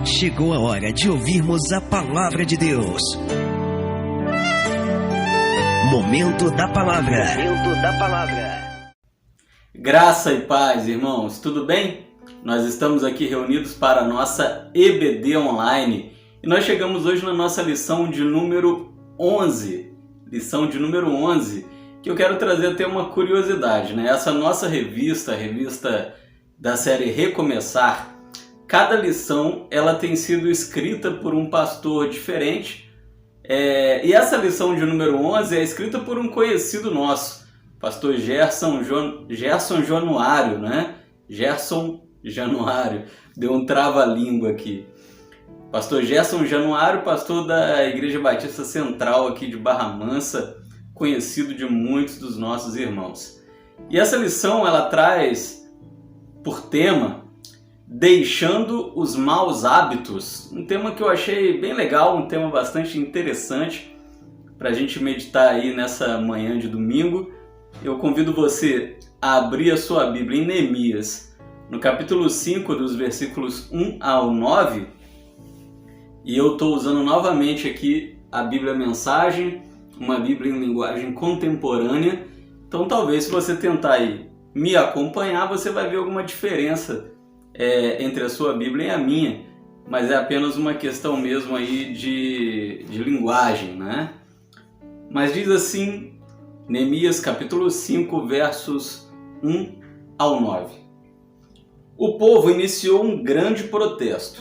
Chegou a hora de ouvirmos a Palavra de Deus. Momento da Palavra. Momento da Palavra. Graça e paz, irmãos, tudo bem? Nós estamos aqui reunidos para a nossa EBD Online e nós chegamos hoje na nossa lição de número 11. Lição de número 11, que eu quero trazer até uma curiosidade, né? Essa nossa revista, a revista da série Recomeçar, cada lição ela tem sido escrita por um pastor diferente. E essa lição de número 11 é escrita por um conhecido nosso, pastor Gerson Januário, né? Gerson Januário, deu um trava-língua aqui. Pastor Gerson Januário, pastor da Igreja Batista Central aqui de Barra Mansa, conhecido de muitos dos nossos irmãos. E essa lição ela traz por tema Deixando os Maus Hábitos, um tema que eu achei bem legal, um tema bastante interessante para a gente meditar aí nessa manhã de domingo. Eu convido você a abrir a sua Bíblia em Neemias, no capítulo 5, dos versículos 1 ao 9, e eu estou usando novamente aqui a Bíblia Mensagem, uma Bíblia em linguagem contemporânea, então talvez se você tentar aí me acompanhar, você vai ver alguma diferença entre a sua Bíblia e a minha, mas é apenas uma questão mesmo aí de linguagem, né? Mas diz assim, Neemias capítulo 5, versos 1 ao 9. O povo iniciou um grande protesto,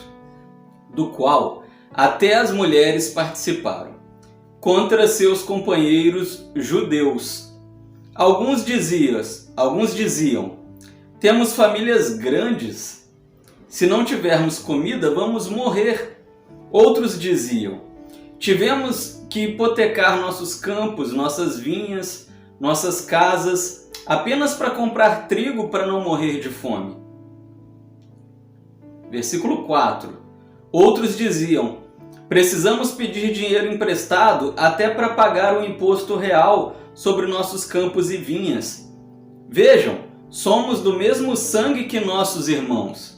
do qual até as mulheres participaram, contra seus companheiros judeus. Alguns diziam, temos famílias grandes, se não tivermos comida, vamos morrer. Outros diziam, tivemos que hipotecar nossos campos, nossas vinhas, nossas casas, apenas para comprar trigo para não morrer de fome. Versículo 4. Outros diziam, precisamos pedir dinheiro emprestado até para pagar o imposto real sobre nossos campos e vinhas. Vejam, somos do mesmo sangue que nossos irmãos.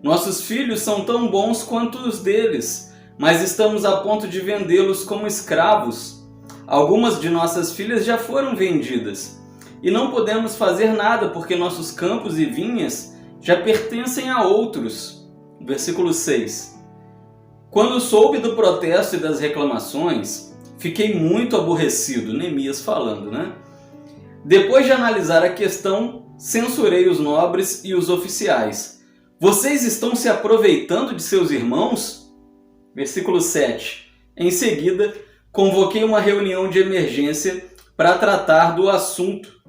Nossos filhos são tão bons quanto os deles, mas estamos a ponto de vendê-los como escravos. Algumas de nossas filhas já foram vendidas, e não podemos fazer nada porque nossos campos e vinhas já pertencem a outros. Versículo 6. Quando soube do protesto e das reclamações, fiquei muito aborrecido, Neemias falando, né? Depois de analisar a questão, censurei os nobres e os oficiais. Vocês estão se aproveitando de seus irmãos? Versículo 7. Em seguida, convoquei uma reunião de emergência para tratar do assunto.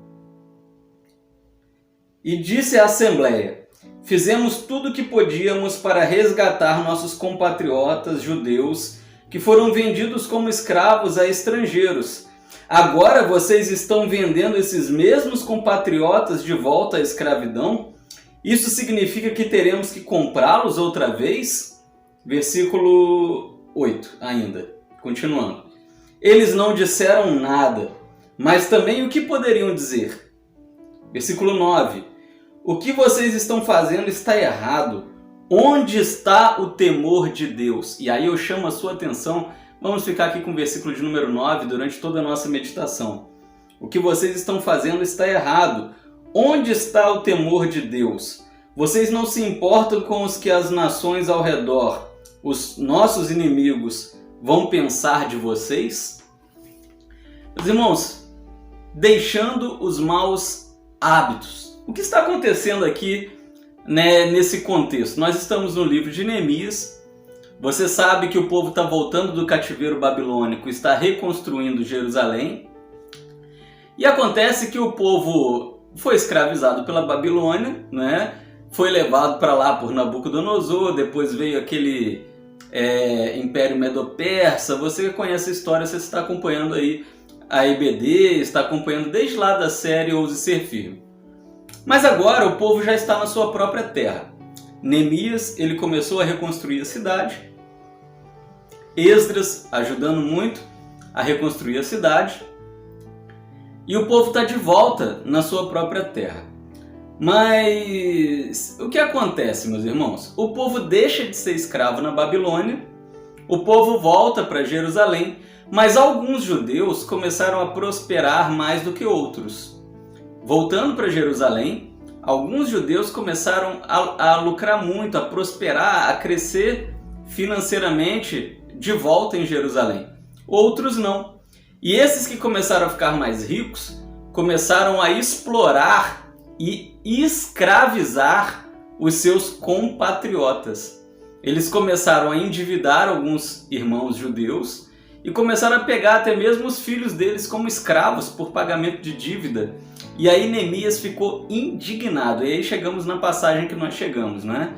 E disse à Assembleia, fizemos tudo o que podíamos para resgatar nossos compatriotas judeus que foram vendidos como escravos a estrangeiros. Agora vocês estão vendendo esses mesmos compatriotas de volta à escravidão? Isso significa que teremos que comprá-los outra vez? Versículo 8 ainda, continuando. Eles não disseram nada, mas também o que poderiam dizer? Versículo 9. O que vocês estão fazendo está errado. Onde está o temor de Deus? E aí eu chamo a sua atenção, vamos ficar aqui com o versículo de número 9 durante toda a nossa meditação. O que vocês estão fazendo está errado. Onde está o temor de Deus? Vocês não se importam com os que as nações ao redor, os nossos inimigos, vão pensar de vocês? Meus irmãos, deixando os maus hábitos. O que está acontecendo aqui, né, nesse contexto? Nós estamos no livro de Neemias. Você sabe que o povo está voltando do cativeiro babilônico, está reconstruindo Jerusalém. E acontece que o povo foi escravizado pela Babilônia, né? Foi levado para lá por Nabucodonosor, depois veio aquele Império Medo-Persa. Você conhece a história, você está acompanhando aí a EBD, está acompanhando desde lá da série Ouse Ser Firme. Mas agora o povo já está na sua própria terra. Neemias, ele começou a reconstruir a cidade. Esdras ajudando muito a reconstruir a cidade. E o povo está de volta na sua própria terra. Mas o que acontece, meus irmãos? O povo deixa de ser escravo na Babilônia, o povo volta para Jerusalém, mas alguns judeus começaram a prosperar mais do que outros. Voltando para Jerusalém, alguns judeus começaram a lucrar muito, a prosperar, a crescer financeiramente de volta em Jerusalém. Outros não. E esses que começaram a ficar mais ricos, começaram a explorar e escravizar os seus compatriotas. Eles começaram a endividar alguns irmãos judeus e começaram a pegar até mesmo os filhos deles como escravos por pagamento de dívida. E aí Neemias ficou indignado. E aí chegamos na passagem que nós chegamos, né?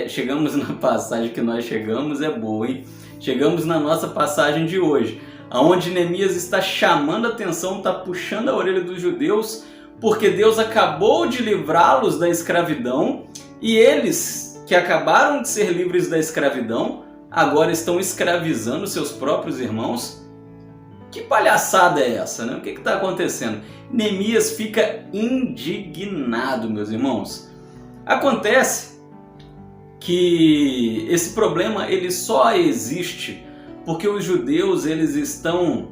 Chegamos na passagem que nós chegamos, é boa, hein? Chegamos na nossa passagem de hoje, onde Neemias está chamando a atenção, está puxando a orelha dos judeus, porque Deus acabou de livrá-los da escravidão e eles, que acabaram de ser livres da escravidão, agora estão escravizando seus próprios irmãos. Que palhaçada é essa, né? O que está acontecendo? Neemias fica indignado, meus irmãos. Acontece que esse problema ele só existe porque os judeus eles estão,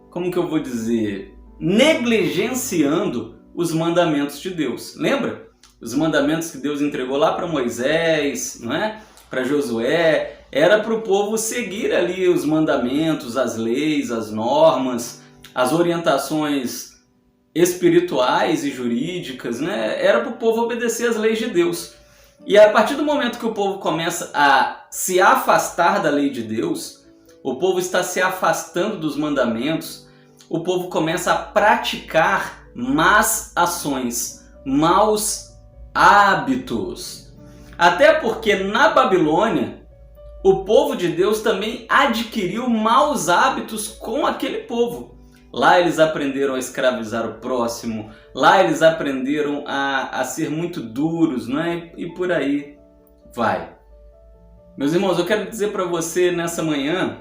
como que eu vou dizer, negligenciando os mandamentos de Deus. Lembra? Os mandamentos que Deus entregou lá para Moisés, não é? Para Josué, era para o povo seguir ali os mandamentos, as leis, as normas, as orientações espirituais e jurídicas, né? Era para o povo obedecer às leis de Deus. E a partir do momento que o povo começa a se afastar da lei de Deus, o povo está se afastando dos mandamentos, o povo começa a praticar más ações, maus hábitos. Até porque na Babilônia, o povo de Deus também adquiriu maus hábitos com aquele povo. Lá eles aprenderam a escravizar o próximo, lá eles aprenderam a ser muito duros, né? E por aí vai. Meus irmãos, eu quero dizer para você nessa manhã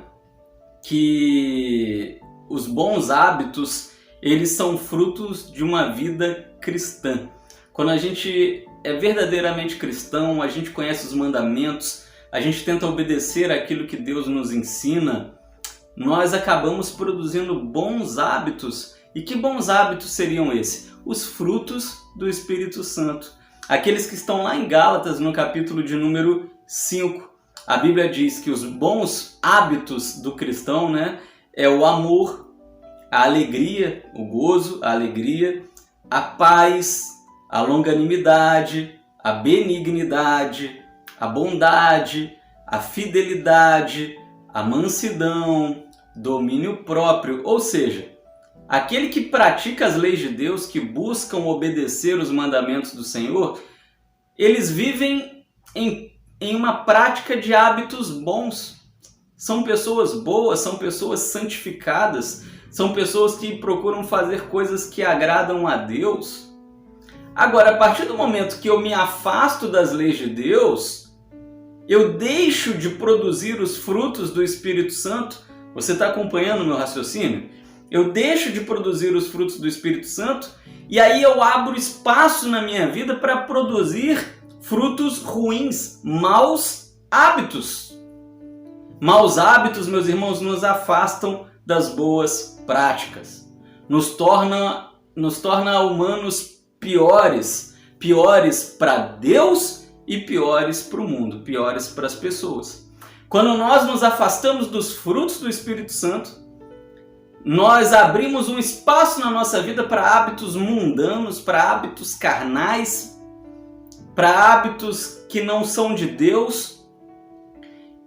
que os bons hábitos, eles são frutos de uma vida cristã. Quando a gente é verdadeiramente cristão, a gente conhece os mandamentos, a gente tenta obedecer aquilo que Deus nos ensina, nós acabamos produzindo bons hábitos. E que bons hábitos seriam esses? Os frutos do Espírito Santo. Aqueles que estão lá em Gálatas, no capítulo de número 5. A Bíblia diz que os bons hábitos do cristão, né, é o amor, a alegria, o gozo, a alegria, a paz, a longanimidade, a benignidade, a bondade, a fidelidade, a mansidão, domínio próprio. Ou seja, aquele que pratica as leis de Deus, que buscam obedecer os mandamentos do Senhor, eles vivem em uma prática de hábitos bons. São pessoas boas, são pessoas santificadas, são pessoas que procuram fazer coisas que agradam a Deus. Agora, a partir do momento que eu me afasto das leis de Deus, eu deixo de produzir os frutos do Espírito Santo. Você está acompanhando o meu raciocínio? Eu deixo de produzir os frutos do Espírito Santo e aí eu abro espaço na minha vida para produzir frutos ruins, maus hábitos. Maus hábitos, meus irmãos, nos afastam das boas práticas. Nos torna humanos piores para Deus e piores para o mundo, piores para as pessoas. Quando nós nos afastamos dos frutos do Espírito Santo, nós abrimos um espaço na nossa vida para hábitos mundanos, para hábitos carnais, para hábitos que não são de Deus.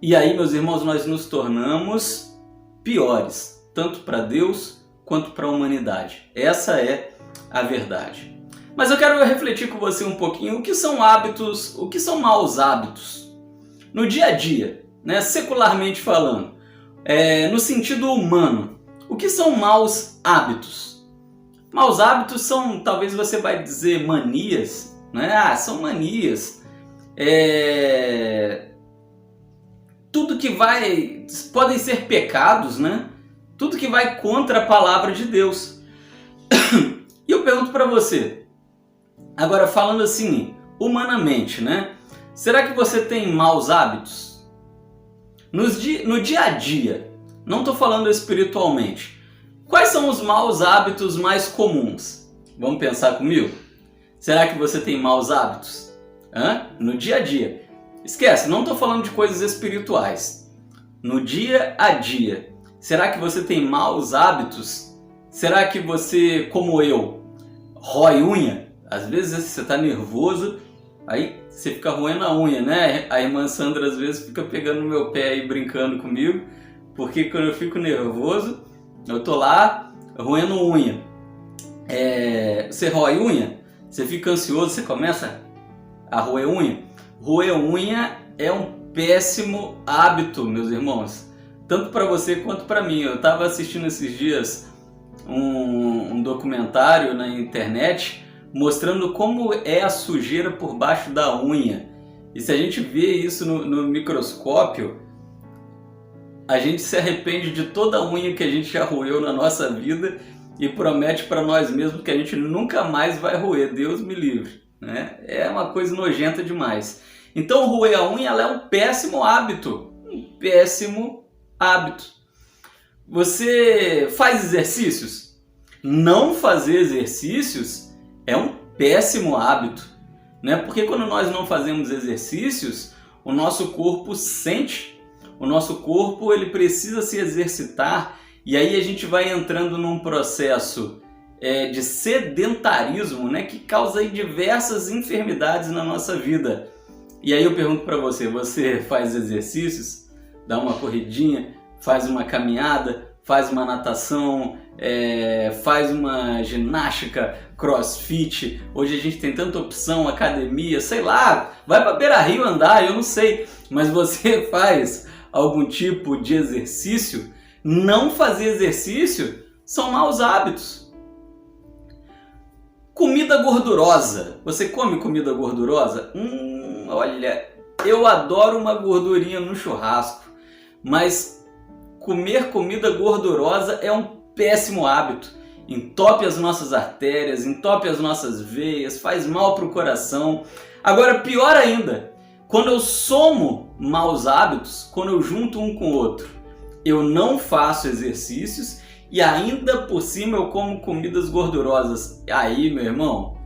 E aí, meus irmãos, nós nos tornamos piores, tanto para Deus quanto para a humanidade. Essa é a verdade. Mas eu quero refletir com você um pouquinho o que são hábitos, o que são maus hábitos. No dia a dia, né, secularmente falando, no sentido humano, o que são maus hábitos? Maus hábitos são, talvez você vai dizer, manias, né? São manias. Tudo que podem ser pecados, né? Tudo que vai contra a palavra de Deus. E eu pergunto para você, Agora, falando assim, humanamente, né? Será que você tem maus hábitos? No dia a dia, não estou falando espiritualmente. Quais são os maus hábitos mais comuns? Vamos pensar comigo? Será que você tem maus hábitos? No dia a dia. Esquece, não estou falando de coisas espirituais. No dia a dia, será que você tem maus hábitos? Será que você, como eu, rói unha? Às vezes você está nervoso, aí você fica roendo a unha, né? A irmã Sandra às vezes fica pegando no meu pé e brincando comigo, porque quando eu fico nervoso, eu tô lá roendo unha. Você rói unha? Você fica ansioso, você começa a roer unha? Roer unha é um péssimo hábito, meus irmãos. Tanto para você quanto para mim. Eu estava assistindo esses dias um documentário na internet mostrando como é a sujeira por baixo da unha. E se a gente vê isso no microscópio, a gente se arrepende de toda a unha que a gente já roeu na nossa vida e promete para nós mesmos que a gente nunca mais vai roer. Deus me livre, né? É uma coisa nojenta demais. Então, roer a unha ela é um péssimo hábito. Um péssimo hábito. Você faz exercícios? Não fazer exercícios é um péssimo hábito, né? Porque quando nós não fazemos exercícios, o nosso corpo sente, o nosso corpo ele precisa se exercitar e aí a gente vai entrando num processo de sedentarismo, né? Que causa aí diversas enfermidades na nossa vida. E aí eu pergunto para você, você faz exercícios? Dá uma corridinha, faz uma caminhada, faz uma natação, faz uma ginástica, crossfit. Hoje a gente tem tanta opção, academia, sei lá, vai para Beira-Rio andar, eu não sei. Mas você faz algum tipo de exercício? Não fazer exercício são maus hábitos. Comida gordurosa. Você come comida gordurosa? Olha, eu adoro uma gordurinha no churrasco, mas comer comida gordurosa é um péssimo hábito. Entope as nossas artérias, entope as nossas veias, faz mal para o coração. Agora, pior ainda, quando eu somo maus hábitos, quando eu junto um com o outro, eu não faço exercícios e ainda por cima eu como comidas gordurosas. Aí, meu irmão,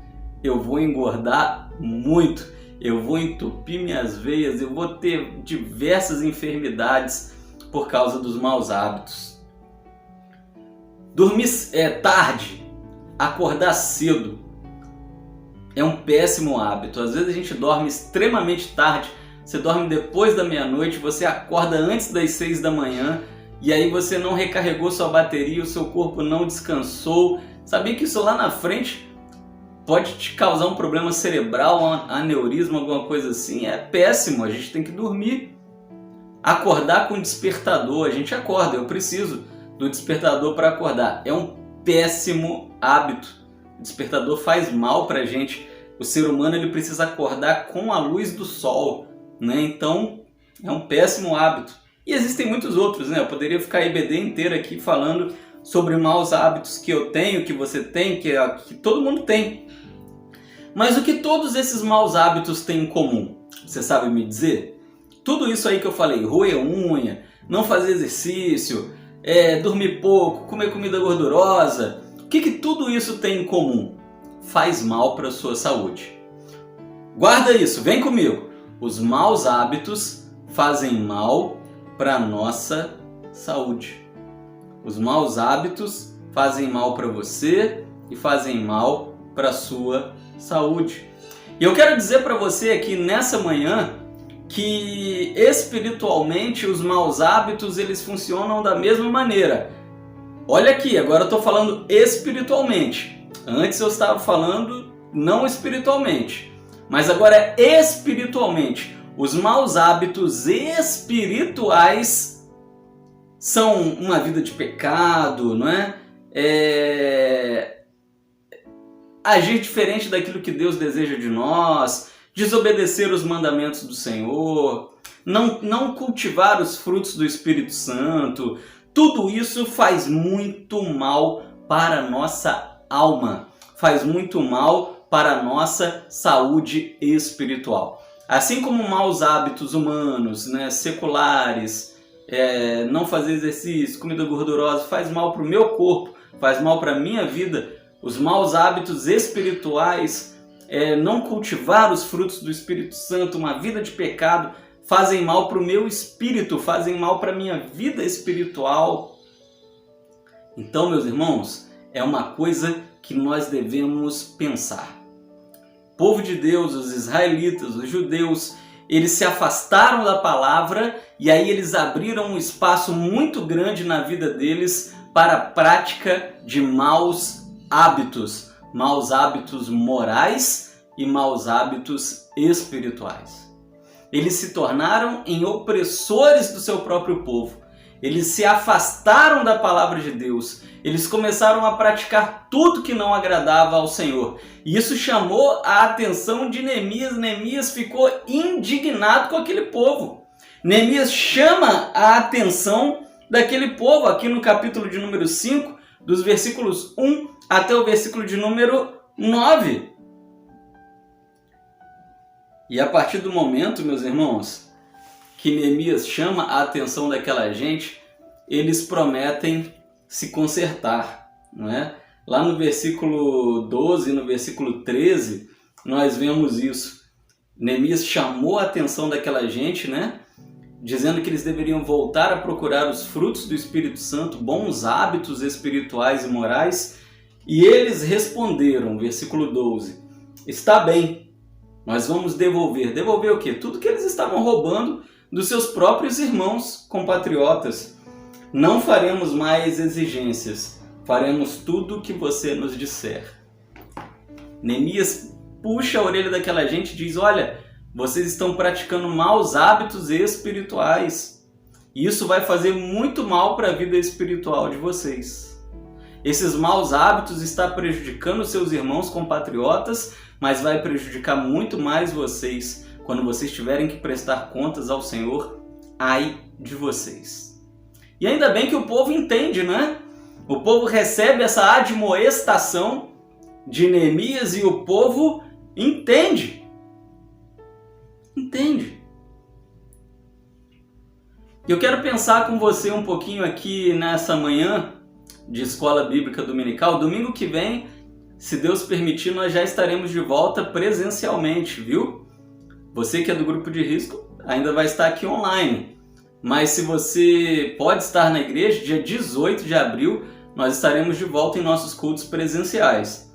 eu vou engordar muito, eu vou entupir minhas veias, eu vou ter diversas enfermidades por causa dos maus hábitos. Dormir tarde, acordar cedo é um péssimo hábito. Às vezes a gente dorme extremamente tarde, você dorme depois da meia-noite, você acorda antes das 6 da manhã e aí você não recarregou sua bateria, o seu corpo não descansou. Sabia que isso lá na frente pode te causar um problema cerebral, um aneurisma, alguma coisa assim? É péssimo, a gente tem que dormir. Acordar com despertador, a gente acorda, eu preciso do despertador para acordar. É um péssimo hábito. O despertador faz mal para a gente. O ser humano ele precisa acordar com a luz do sol, né? Então é um péssimo hábito. E existem muitos outros, né? Eu poderia ficar a EBD inteira aqui falando sobre maus hábitos que eu tenho, que você tem, que todo mundo tem. Mas o que todos esses maus hábitos têm em comum? Você sabe me dizer? Tudo isso aí que eu falei, roer unha, não fazer exercício, dormir pouco, comer comida gordurosa, o que tudo isso tem em comum? Faz mal para a sua saúde. Guarda isso, vem comigo. Os maus hábitos fazem mal para a nossa saúde. Os maus hábitos fazem mal para você e fazem mal para a sua saúde. E eu quero dizer para você aqui nessa manhã que espiritualmente os maus hábitos eles funcionam da mesma maneira. Olha aqui, agora eu estou falando espiritualmente. Antes eu estava falando não espiritualmente. Mas agora espiritualmente. Os maus hábitos espirituais são uma vida de pecado, não é? Agir diferente daquilo que Deus deseja de nós, desobedecer os mandamentos do Senhor, não cultivar os frutos do Espírito Santo. Tudo isso faz muito mal para a nossa alma, faz muito mal para a nossa saúde espiritual. Assim como maus hábitos humanos, né, seculares, não fazer exercício, comida gordurosa, faz mal para o meu corpo, faz mal para a minha vida, os maus hábitos espirituais, não cultivar os frutos do Espírito Santo, uma vida de pecado, fazem mal para o meu espírito, fazem mal para a minha vida espiritual. Então, meus irmãos, é uma coisa que nós devemos pensar. O povo de Deus, os israelitas, os judeus, eles se afastaram da palavra e aí eles abriram um espaço muito grande na vida deles para a prática de maus hábitos morais e maus hábitos espirituais. Eles se tornaram em opressores do seu próprio povo. Eles se afastaram da palavra de Deus. Eles começaram a praticar tudo que não agradava ao Senhor. E isso chamou a atenção de Neemias. Neemias ficou indignado com aquele povo. Neemias chama a atenção daquele povo aqui no capítulo de número 5, dos versículos 1 até o versículo de número 9. E a partir do momento, meus irmãos, que Neemias chama a atenção daquela gente, eles prometem se consertar, não é? Lá no versículo 12 e no versículo 13, nós vemos isso. Neemias chamou a atenção daquela gente, né? Dizendo que eles deveriam voltar a procurar os frutos do Espírito Santo, bons hábitos espirituais e morais, e eles responderam, versículo 12, está bem, nós vamos devolver. Devolver o quê? Tudo que eles estavam roubando dos seus próprios irmãos compatriotas. Não faremos mais exigências, faremos tudo o que você nos disser. Neemias puxa a orelha daquela gente e diz, olha, vocês estão praticando maus hábitos espirituais. E isso vai fazer muito mal para a vida espiritual de vocês. Esses maus hábitos estão prejudicando seus irmãos compatriotas, mas vai prejudicar muito mais vocês. Quando vocês tiverem que prestar contas ao Senhor, ai de vocês. E ainda bem que o povo entende, né? O povo recebe essa admoestação de Neemias e o povo entende. Entende. Eu quero pensar com você um pouquinho aqui nessa manhã de Escola Bíblica Dominical. Domingo que vem, se Deus permitir, nós já estaremos de volta presencialmente, viu? Você que é do grupo de risco ainda vai estar aqui online. Mas se você pode estar na igreja, dia 18 de abril, nós estaremos de volta em nossos cultos presenciais.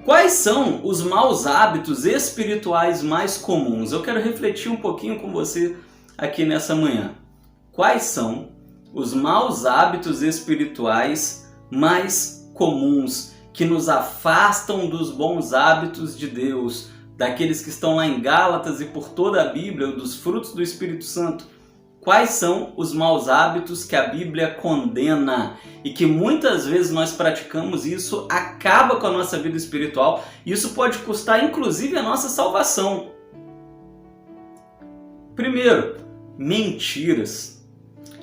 Quais são os maus hábitos espirituais mais comuns? Eu quero refletir um pouquinho com você aqui nessa manhã. Quais são os maus hábitos espirituais mais comuns que nos afastam dos bons hábitos de Deus, daqueles que estão lá em Gálatas e por toda a Bíblia, dos frutos do Espírito Santo? Quais são os maus hábitos que a Bíblia condena e que muitas vezes nós praticamos e isso acaba com a nossa vida espiritual? Isso pode custar inclusive a nossa salvação. Primeiro, mentiras.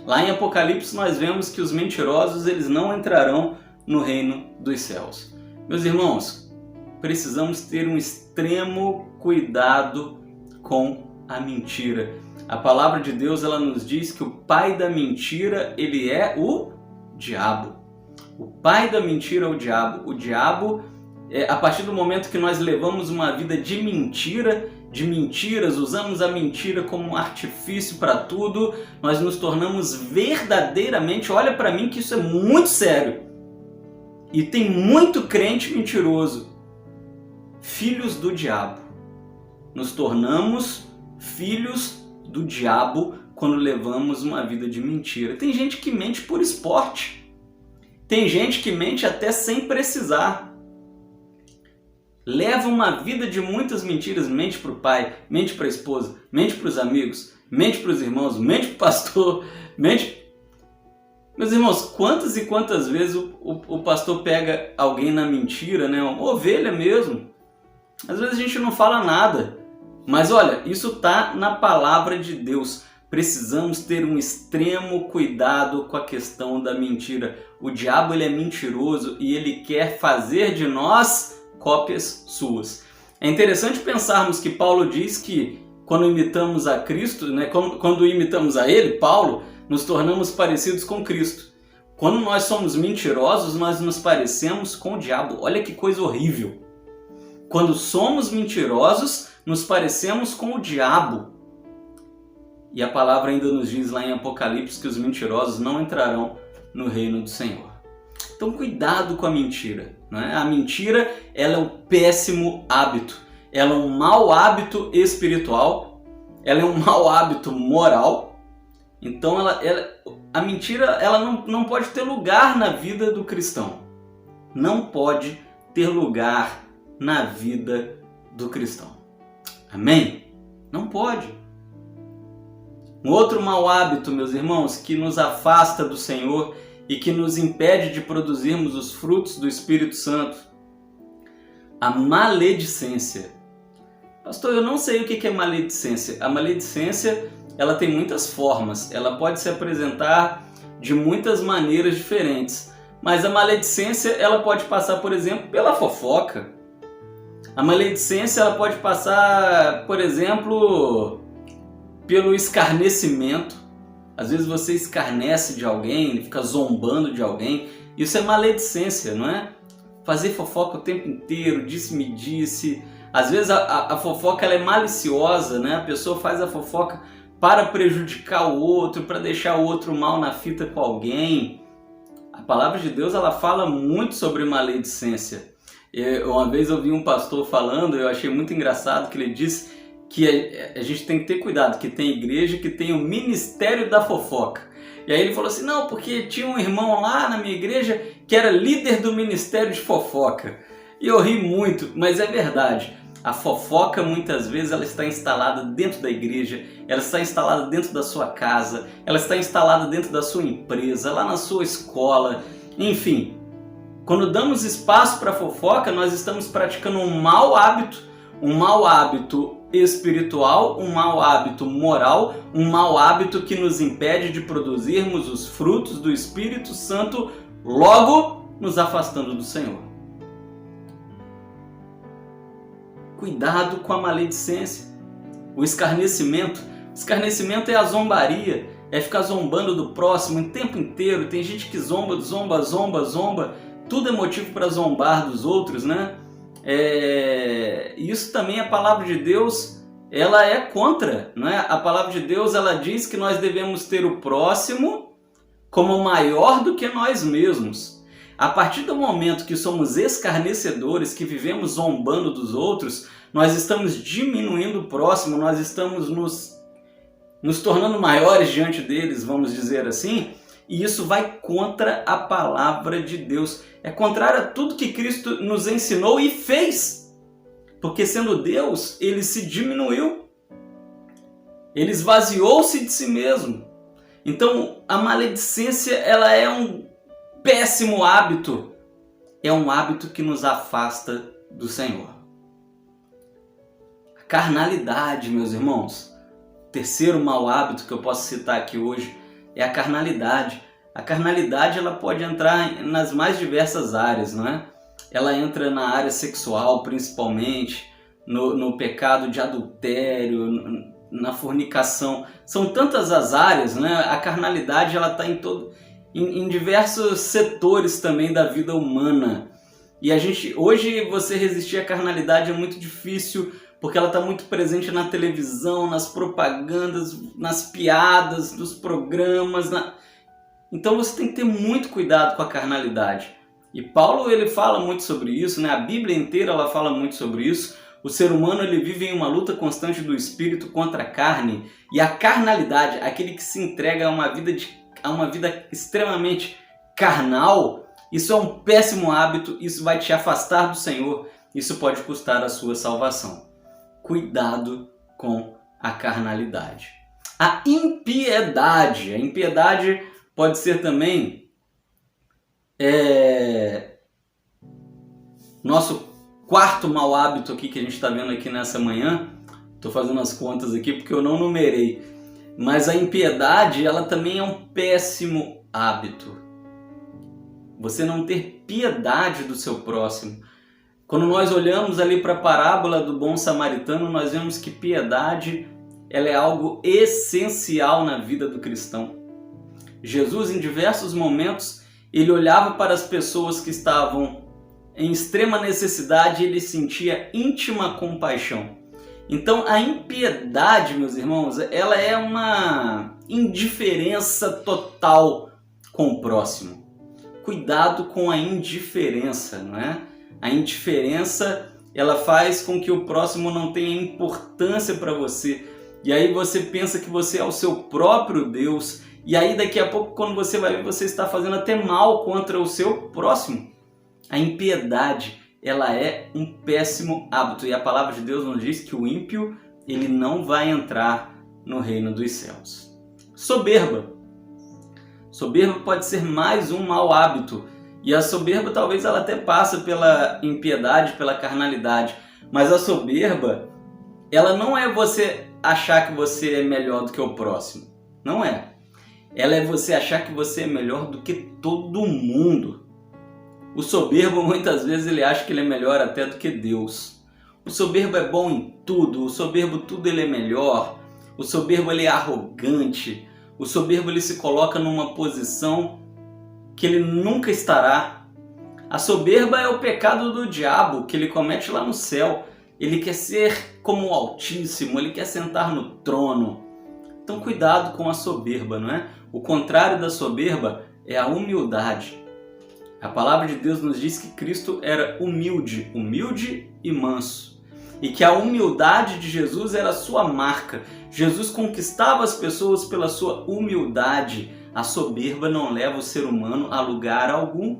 Lá em Apocalipse nós vemos que os mentirosos eles não entrarão no reino dos céus. Meus irmãos, precisamos ter um extremo cuidado com a mentira. A palavra de Deus ela nos diz que o pai da mentira ele é o diabo. O pai da mentira é o diabo. O diabo, a partir do momento que nós levamos uma vida de mentira, de mentiras, usamos a mentira como um artifício para tudo, nós nos tornamos verdadeiramente, olha para mim que isso é muito sério, e tem muito crente mentiroso, filhos do diabo. Nos tornamos filhos do diabo quando levamos uma vida de mentira. Tem gente que mente por esporte, tem gente que mente até sem precisar. Leva uma vida de muitas mentiras, mente para o pai, mente para a esposa, mente para os amigos, mente para os irmãos, mente para o pastor, mente... Meus irmãos, quantas e quantas vezes o pastor pega alguém na mentira, né? Uma ovelha mesmo. Às vezes a gente não fala nada, mas olha, isso está na palavra de Deus. precisamos ter um extremo cuidado com a questão da mentira. O diabo ele é mentiroso e ele quer fazer de nós cópias suas. É interessante pensarmos que Paulo diz que quando imitamos a Cristo, né, quando imitamos a ele, Paulo, nos tornamos parecidos com Cristo. Quando nós somos mentirosos, nós nos parecemos com o diabo. Olha que coisa horrível. Quando somos mentirosos, nos parecemos com o diabo. E a palavra ainda nos diz lá em Apocalipse que os mentirosos não entrarão no reino do Senhor. Então cuidado com a mentira, né? A mentira ela é um péssimo hábito. Ela é um mau hábito espiritual. Ela é um mau hábito moral. Então a mentira ela não pode ter lugar na vida do cristão. Não pode ter lugar na vida do cristão. Amém? Não pode. Um outro mau hábito, meus irmãos, que nos afasta do Senhor e que nos impede de produzirmos os frutos do Espírito Santo, a maledicência. Pastor, eu não sei o que é maledicência. A maledicência, ela tem muitas formas. Ela pode se apresentar de muitas maneiras diferentes. Mas a maledicência, ela pode passar, por exemplo, pela fofoca. A maledicência, ela pode passar, por exemplo, pelo escarnecimento. Às vezes você escarnece de alguém, fica zombando de alguém. Isso é maledicência, não é? Fazer fofoca o tempo inteiro, disse-me-disse. Às vezes a fofoca ela é maliciosa, né? A pessoa faz a fofoca para prejudicar o outro, para deixar o outro mal na fita com alguém. A palavra de Deus ela fala muito sobre maledicência. Uma vez eu vi um pastor falando, eu achei muito engraçado, que ele disse que a gente tem que ter cuidado, que tem igreja que tem o ministério da fofoca. E aí ele falou assim, não, porque tinha um irmão lá na minha igreja que era líder do ministério de fofoca. E eu ri muito, mas é verdade. A fofoca muitas vezes ela está instalada dentro da igreja, ela está instalada dentro da sua casa, ela está instalada dentro da sua empresa, lá na sua escola, enfim. Quando damos espaço para a fofoca, nós estamos praticando um mau hábito espiritual, um mau hábito moral, um mau hábito que nos impede de produzirmos os frutos do Espírito Santo, logo nos afastando do Senhor. Cuidado com a maledicência, o escarnecimento. Escarnecimento é a zombaria, é ficar zombando do próximo o tempo inteiro. Tem gente que zomba. Tudo é motivo para zombar dos outros, né? Isso também a palavra de Deus, ela é contra, né? A palavra de Deus, ela diz que nós devemos ter o próximo como maior do que nós mesmos. A partir do momento que somos escarnecedores, que vivemos zombando dos outros, nós estamos diminuindo o próximo, nós estamos nos tornando maiores diante deles, vamos dizer assim, e isso vai contra a palavra de Deus. É contrário a tudo que Cristo nos ensinou e fez. Porque sendo Deus, ele se diminuiu. Ele esvaziou-se de si mesmo. Então, a maledicência, ela é um péssimo hábito. É um hábito que nos afasta do Senhor. A carnalidade, meus irmãos. O terceiro mau hábito que eu posso citar aqui hoje é a carnalidade. A carnalidade ela pode entrar nas mais diversas áreas, não é? Ela entra na área sexual, principalmente, no pecado de adultério, na fornicação. São tantas as áreas, né? A carnalidade ela está em diversos setores também da vida humana. E hoje você resistir à carnalidade é muito difícil, porque ela está muito presente na televisão, nas propagandas, nas piadas, nos programas. Então você tem que ter muito cuidado com a carnalidade. E Paulo ele fala muito sobre isso, né? A Bíblia inteira ela fala muito sobre isso. O ser humano ele vive em uma luta constante do espírito contra a carne. E a carnalidade, aquele que se entrega a uma vida extremamente carnal, isso é um péssimo hábito, isso vai te afastar do Senhor, isso pode custar a sua salvação. Cuidado com a carnalidade. A impiedade. A impiedade pode ser também nosso quarto mau hábito aqui que a gente está vendo aqui nessa manhã. Estou fazendo as contas aqui porque eu não numerei. Mas a impiedade, ela também é um péssimo hábito. Você não ter piedade do seu próximo. Quando nós olhamos ali para a parábola do bom samaritano, nós vemos que piedade, ela é algo essencial na vida do cristão. Jesus, em diversos momentos, ele olhava para as pessoas que estavam em extrema necessidade e ele sentia íntima compaixão. Então, a impiedade, meus irmãos, ela é uma indiferença total com o próximo. Cuidado com a indiferença, não é? A indiferença, ela faz com que o próximo não tenha importância para você. E aí você pensa que você é o seu próprio Deus. E aí daqui a pouco, quando você vai ver, você está fazendo até mal contra o seu próximo. A impiedade, ela é um péssimo hábito. E a palavra de Deus nos diz que o ímpio, ele não vai entrar no reino dos céus. Soberba. Soberba pode ser mais um mau hábito. E a soberba talvez ela até passe pela impiedade, pela carnalidade. Mas a soberba, ela não é você achar que você é melhor do que o próximo. Não é. Ela é você achar que você é melhor do que todo mundo. O soberbo muitas vezes ele acha que ele é melhor até do que Deus. O soberbo é bom em tudo. O soberbo tudo ele é melhor. O soberbo ele é arrogante. O soberbo ele se coloca numa posição que ele nunca estará. A soberba é o pecado do diabo que ele comete lá no céu. Ele quer ser como o Altíssimo, ele quer sentar no trono. Então cuidado com a soberba, não é? O contrário da soberba é a humildade. A palavra de Deus nos diz que Cristo era humilde, humilde e manso. E que a humildade de Jesus era a sua marca. Jesus conquistava as pessoas pela sua humildade. A soberba não leva o ser humano a lugar algum.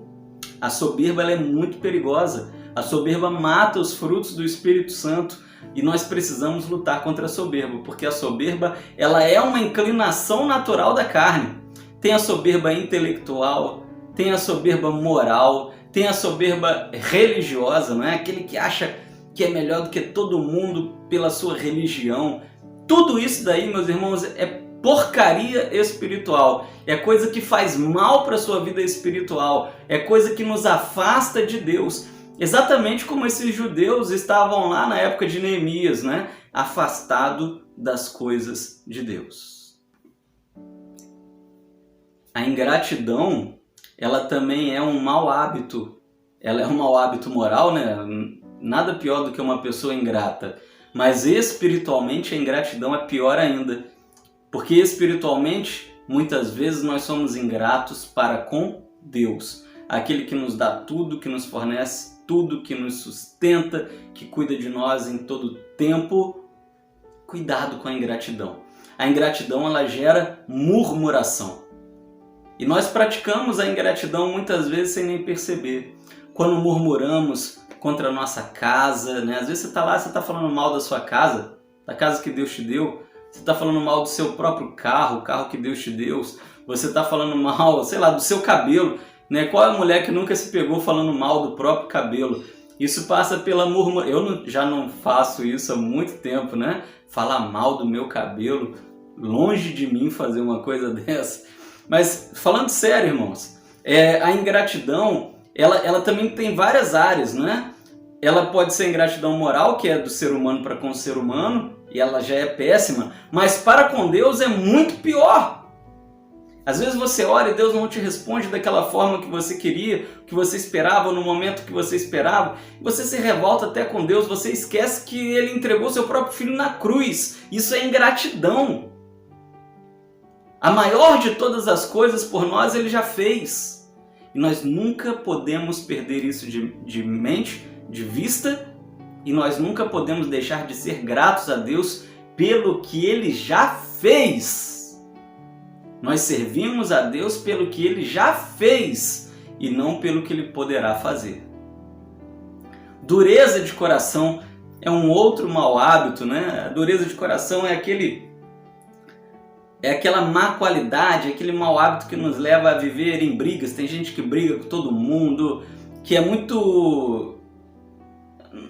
A soberba ela é muito perigosa. A soberba mata os frutos do Espírito Santo. E nós precisamos lutar contra a soberba, porque a soberba ela é uma inclinação natural da carne. Tem a soberba intelectual, tem a soberba moral, tem a soberba religiosa, não é? Aquele que acha que é melhor do que todo mundo pela sua religião. Tudo isso daí, meus irmãos, é porcaria espiritual. É coisa que faz mal para a sua vida espiritual. É coisa que nos afasta de Deus. Exatamente como esses judeus estavam lá na época de Neemias, né? Afastado das coisas de Deus. A ingratidão, ela também é um mau hábito. Ela é um mau hábito moral, né? Nada pior do que uma pessoa ingrata. Mas espiritualmente a ingratidão é pior ainda. Porque espiritualmente, muitas vezes nós somos ingratos para com Deus. Aquele que nos dá tudo, que nos fornece tudo, que nos sustenta, que cuida de nós em todo tempo. Cuidado com a ingratidão. A ingratidão ela gera murmuração. E nós praticamos a ingratidão muitas vezes sem nem perceber. Quando murmuramos contra a nossa casa, né? Às vezes você está lá, você está falando mal da sua casa, da casa que Deus te deu. Você está falando mal do seu próprio carro, o carro que Deus te deu. Você está falando mal, sei lá, do seu cabelo. Né? Qual é a mulher que nunca se pegou falando mal do próprio cabelo? Isso passa pela murmuração. Eu já não faço isso há muito tempo, né? Falar mal do meu cabelo, longe de mim fazer uma coisa dessa. Mas falando sério, irmãos, a ingratidão, ela também tem várias áreas, né? Ela pode ser ingratidão moral, que é do ser humano para com o ser humano, e ela já é péssima, mas para com Deus é muito pior. Às vezes você ora e Deus não te responde daquela forma que você queria, que você esperava, no momento que você esperava. Você se revolta até com Deus, você esquece que Ele entregou seu próprio filho na cruz. Isso é ingratidão. A maior de todas as coisas por nós Ele já fez. E nós nunca podemos perder isso de mente, de vista, e nós nunca podemos deixar de ser gratos a Deus pelo que Ele já fez. Nós servimos a Deus pelo que Ele já fez e não pelo que Ele poderá fazer. Dureza de coração é um outro mau hábito, né? A dureza de coração é aquela má qualidade, aquele mau hábito que nos leva a viver em brigas. Tem gente que briga com todo mundo, que é muito...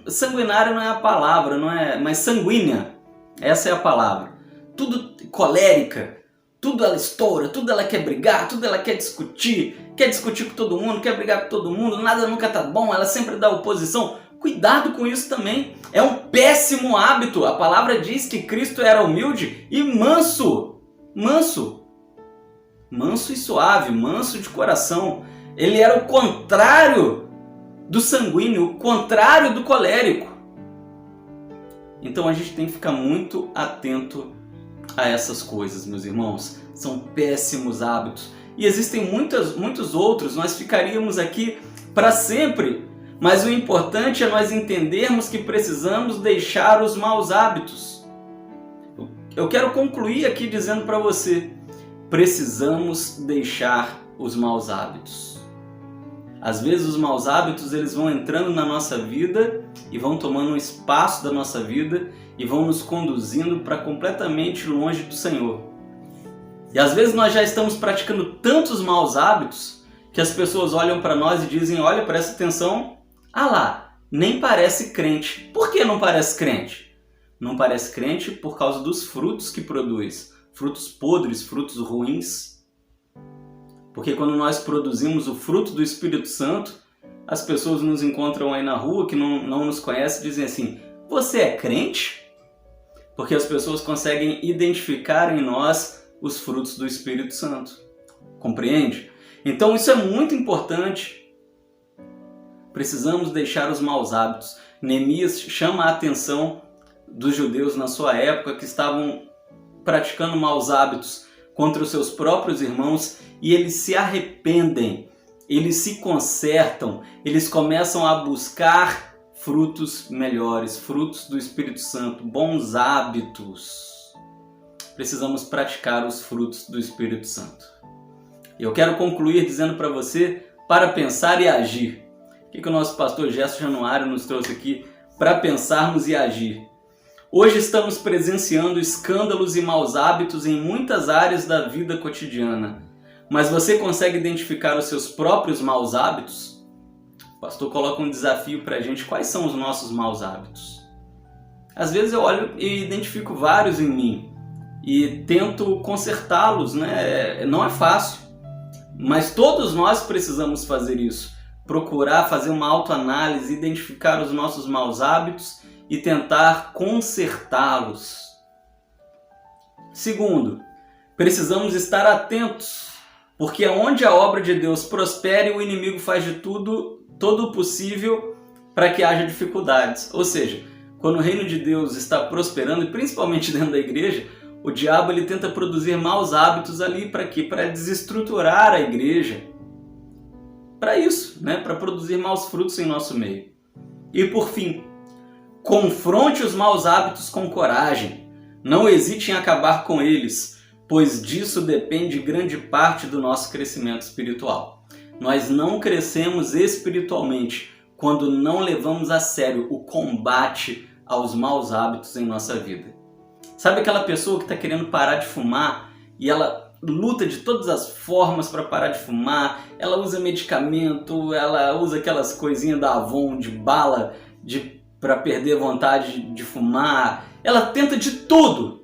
Sanguinário não é a palavra, não é? Mas sanguínea, essa é a palavra. tudo colérica, tudo ela estoura, tudo ela quer brigar, tudo ela quer discutir com todo mundo, quer brigar com todo mundo, nada nunca tá bom, ela sempre dá oposição. Cuidado com isso também, é um péssimo hábito. A palavra diz que Cristo era humilde e manso e suave, manso de coração. Ele era o contrário do sanguíneo, o contrário do colérico. Então a gente tem que ficar muito atento a essas coisas, meus irmãos. São péssimos hábitos. E existem muitos outros, nós ficaríamos aqui para sempre. Mas o importante é nós entendermos que precisamos deixar os maus hábitos. Eu quero concluir aqui dizendo para você, precisamos deixar os maus hábitos. Às vezes os maus hábitos eles vão entrando na nossa vida e vão tomando um espaço da nossa vida e vão nos conduzindo para completamente longe do Senhor. E às vezes nós já estamos praticando tantos maus hábitos que as pessoas olham para nós e dizem, olha, presta atenção, ah lá, nem parece crente. Por que não parece crente? Não parece crente por causa dos frutos que produz. Frutos podres, frutos ruins. Porque quando nós produzimos o fruto do Espírito Santo, as pessoas nos encontram aí na rua que não nos conhecem e dizem assim, você é crente? Porque as pessoas conseguem identificar em nós os frutos do Espírito Santo. Compreende? Então isso é muito importante. Precisamos deixar os maus hábitos. Neemias chama a atenção dos judeus na sua época que estavam praticando maus hábitos contra os seus próprios irmãos e eles se arrependem, eles se consertam, eles começam a buscar frutos melhores, frutos do Espírito Santo, bons hábitos. Precisamos praticar os frutos do Espírito Santo. Eu quero concluir dizendo para você, para pensar e agir. O que o nosso pastor Gerson Januário nos trouxe aqui para pensarmos e agir? Hoje estamos presenciando escândalos e maus hábitos em muitas áreas da vida cotidiana. Mas você consegue identificar os seus próprios maus hábitos? O pastor coloca um desafio para a gente. Quais são os nossos maus hábitos? Às vezes eu olho e identifico vários em mim e tento consertá-los, né? Não é fácil, mas todos nós precisamos fazer isso. Procurar fazer uma autoanálise, identificar os nossos maus hábitos e tentar consertá-los. Segundo, precisamos estar atentos, porque onde a obra de Deus prospere, o inimigo faz de todo o possível para que haja dificuldades. Ou seja, quando o reino de Deus está prosperando, e principalmente dentro da igreja, o diabo ele tenta produzir maus hábitos ali para quê? Para desestruturar a igreja. Para isso, né? Para produzir maus frutos em nosso meio. E por fim, confronte os maus hábitos com coragem. Não hesite em acabar com eles, pois disso depende grande parte do nosso crescimento espiritual. Nós não crescemos espiritualmente quando não levamos a sério o combate aos maus hábitos em nossa vida. Sabe aquela pessoa que está querendo parar de fumar e ela luta de todas as formas para parar de fumar, ela usa medicamento, ela usa aquelas coisinhas da Avon, de bala, para perder a vontade de fumar, ela tenta de tudo.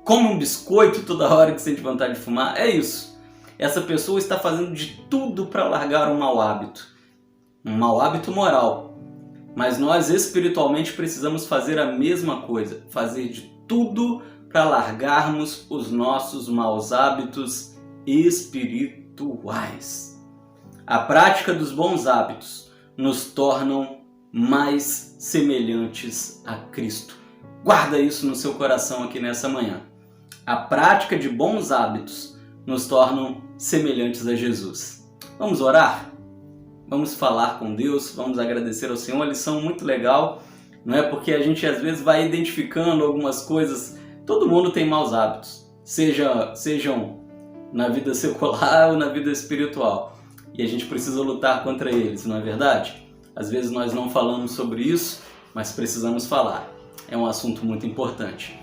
Come um biscoito toda hora que sente vontade de fumar, é isso. Essa pessoa está fazendo de tudo para largar um mau hábito moral. Mas nós espiritualmente precisamos fazer a mesma coisa, fazer de tudo para largarmos os nossos maus hábitos espirituais. A prática dos bons hábitos nos tornam mais semelhantes a Cristo. Guarda isso no seu coração aqui nessa manhã. A prática de bons hábitos nos tornam semelhantes a Jesus. Vamos orar? Vamos falar com Deus, vamos agradecer ao Senhor. Uma lição muito legal, não é? Porque a gente às vezes vai identificando algumas coisas. Todo mundo tem maus hábitos, sejam na vida secular ou na vida espiritual. E a gente precisa lutar contra eles, não é verdade? Às vezes nós não falamos sobre isso, mas precisamos falar. É um assunto muito importante.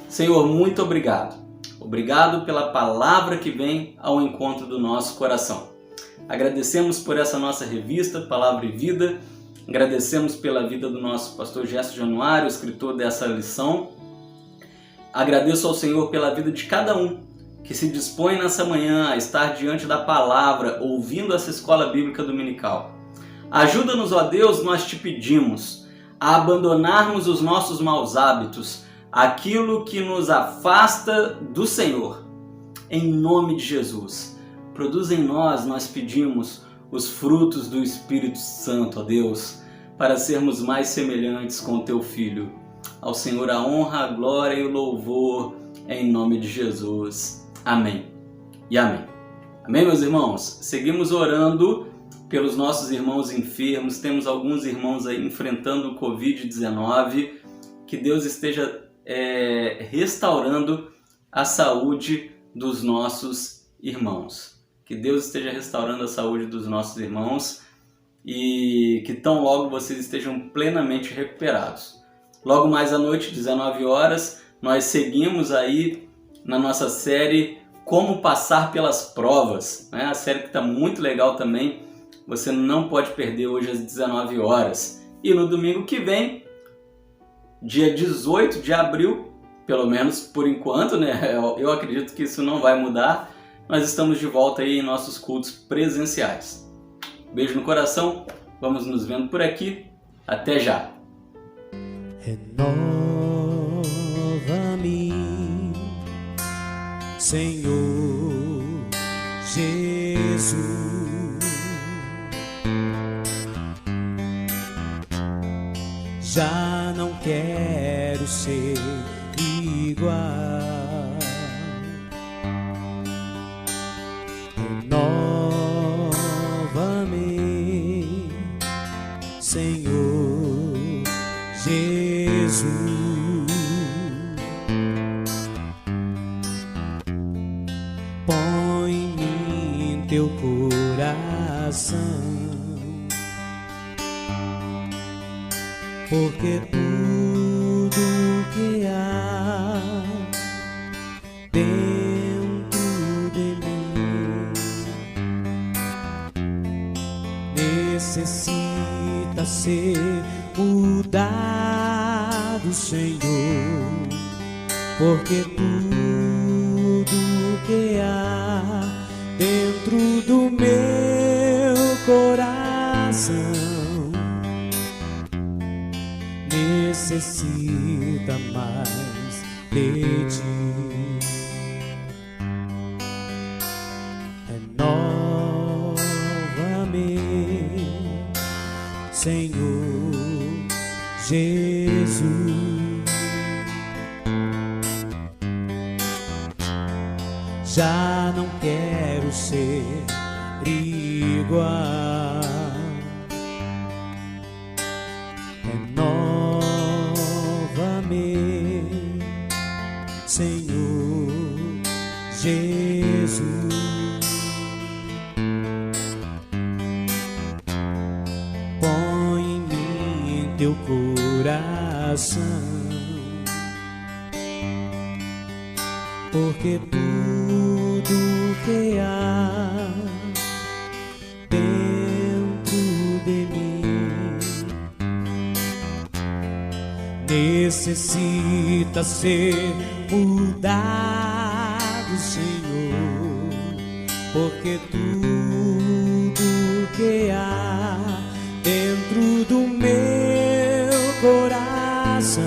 Senhor, muito obrigado. Obrigado pela palavra que vem ao encontro do nosso coração. Agradecemos por essa nossa revista, Palavra e Vida. Agradecemos pela vida do nosso pastor Gerson Januário, escritor dessa lição. Agradeço ao Senhor pela vida de cada um que se dispõe nessa manhã a estar diante da palavra, ouvindo essa escola bíblica dominical. Ajuda-nos, ó Deus, nós te pedimos, a abandonarmos os nossos maus hábitos, aquilo que nos afasta do Senhor. Em nome de Jesus, produz em nós pedimos, os frutos do Espírito Santo, ó Deus, para sermos mais semelhantes com o Teu Filho. Ao Senhor a honra, a glória e o louvor, em nome de Jesus. Amém e amém. Amém, meus irmãos? Seguimos orando pelos nossos irmãos enfermos. Temos alguns irmãos aí enfrentando o Covid-19. Que Deus esteja restaurando a saúde dos nossos irmãos. Que Deus esteja restaurando a saúde dos nossos irmãos e que tão logo vocês estejam plenamente recuperados. Logo mais à noite, 19 horas, nós seguimos aí na nossa série Como Passar pelas Provas, né? A série que está muito legal também, você não pode perder hoje às 19 horas. E no domingo que vem, dia 18 de abril, pelo menos por enquanto, né? Eu acredito que isso não vai mudar, nós estamos de volta aí em nossos cultos presenciais. Beijo no coração, vamos nos vendo por aqui, até já! Renova-me, Senhor Jesus, já não quero ser igual. Renova-me, Senhor Jesus, põe em mim teu coração, porque tudo que há dentro de mim necessita ser mudado, Senhor, porque tudo que há dentro do meu coração necessita mais de ti. Renova-me, Senhor Jesus, já não quero ser igual. Renova-me, Senhor Jesus, põe em mim teu coração, porque tudo que há dentro de mim necessita ser mudado, Senhor, porque tudo que há dentro do meu coração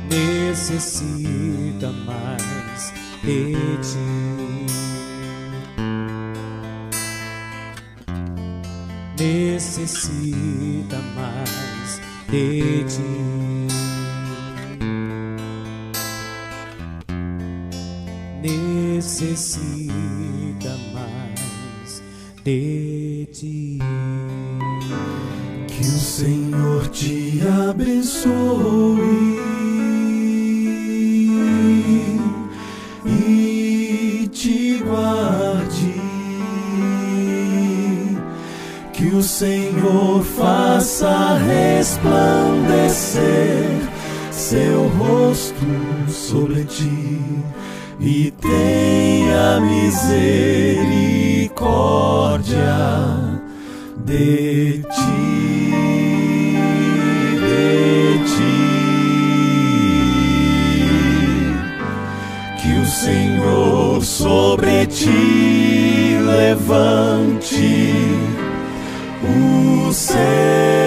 necessita mais de ti, necessita mais de ti, necessita mais de ti. Que o Senhor te abençoe e te guarde, que o Senhor faça resplandecer seu rosto sobre ti e tenha misericórdia de ti, de ti. sobre ti levante o céu.